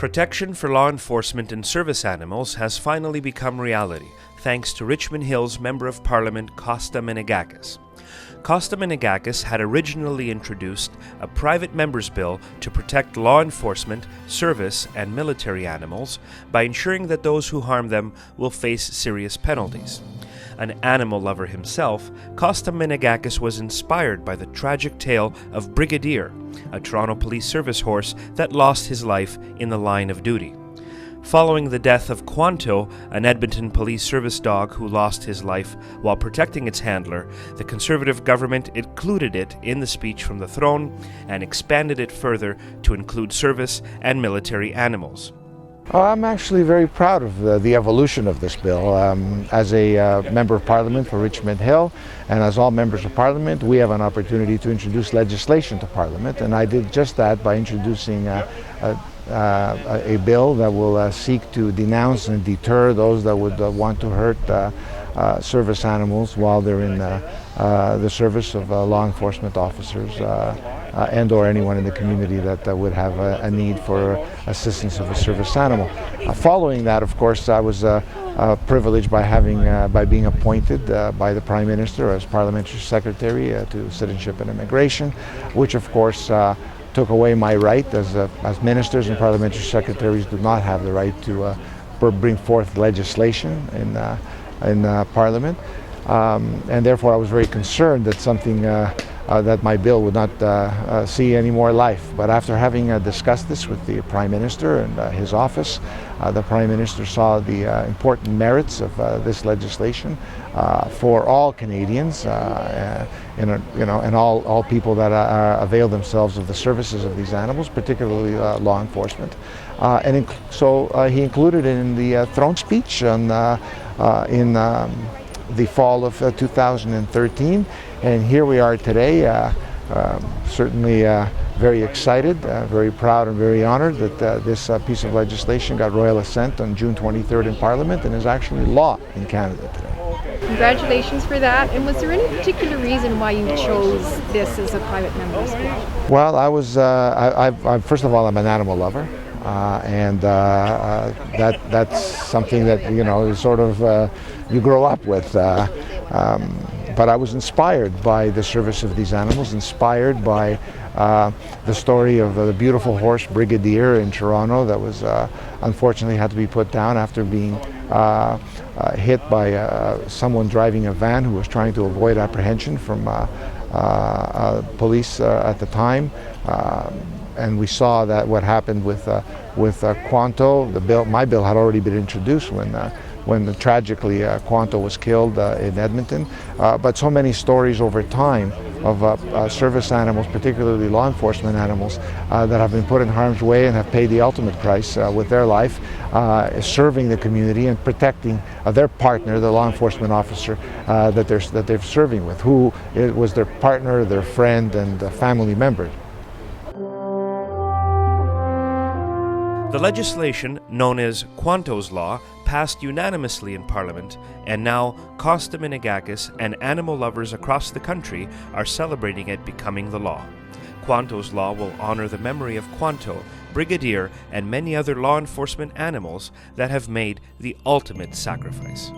Protection for law enforcement and service animals has finally become reality, thanks to Richmond Hill's Member of Parliament Costas Menegakis. Costas Menegakis had originally introduced a private member's bill to protect law enforcement, service, and military animals by ensuring that those who harm them will face serious penalties. An animal lover himself, Costas Menegakis was inspired by the tragic tale of Brigadier, a Toronto Police Service horse that lost his life in the line of duty. Following the death of Quanto, an Edmonton Police Service dog who lost his life while protecting its handler, the Conservative government included it in the speech from the throne and expanded it further to include service and military animals. I'm actually very proud of the evolution of this bill. As a Member of Parliament for Richmond Hill, and as all Members of Parliament, we have an opportunity to introduce legislation to Parliament, and I did just that by introducing a bill that will seek to denounce and deter those that would want to hurt service animals while they're in the service of law enforcement officers and or anyone in the community that would have a need for assistance of a service animal. Following that, of course, I was privileged by being appointed by the Prime Minister as Parliamentary Secretary to Citizenship and Immigration, which of course took away my right as ministers and parliamentary secretaries do not have the right to bring forth legislation in Parliament, and therefore I was very concerned that that my bill would not see any more life. But after having discussed this with the Prime Minister and his office, the Prime Minister saw the important merits of this legislation for all Canadians and all people that avail themselves of the services of these animals, particularly law enforcement. So he included it in the throne speech in the fall of 2013, and here we are today, certainly very excited, very proud and very honored that this piece of legislation got royal assent on June 23rd in Parliament and is actually law in Canada today. Congratulations for that. And was there any particular reason why you chose this as a private member's bill? Well, first of all, I'm an animal lover. And that's something that sort of you grow up with. But I was inspired by the service of these animals, inspired by the story of the beautiful horse Brigadier in Toronto that was unfortunately had to be put down after being hit by someone driving a van who was trying to avoid apprehension from police at the time. And we saw that what happened with Quanto. My bill had already been introduced when tragically Quanto was killed in Edmonton. But so many stories over time of service animals, particularly law enforcement animals, that have been put in harm's way and have paid the ultimate price with their life, serving the community and protecting their partner, the law enforcement officer that they're serving with, who was their partner, their friend, and family member. The legislation, known as Quanto's Law, passed unanimously in Parliament, and now Costas Menegakis and animal lovers across the country are celebrating it becoming the law. Quanto's Law will honor the memory of Quanto, Brigadier, and many other law enforcement animals that have made the ultimate sacrifice.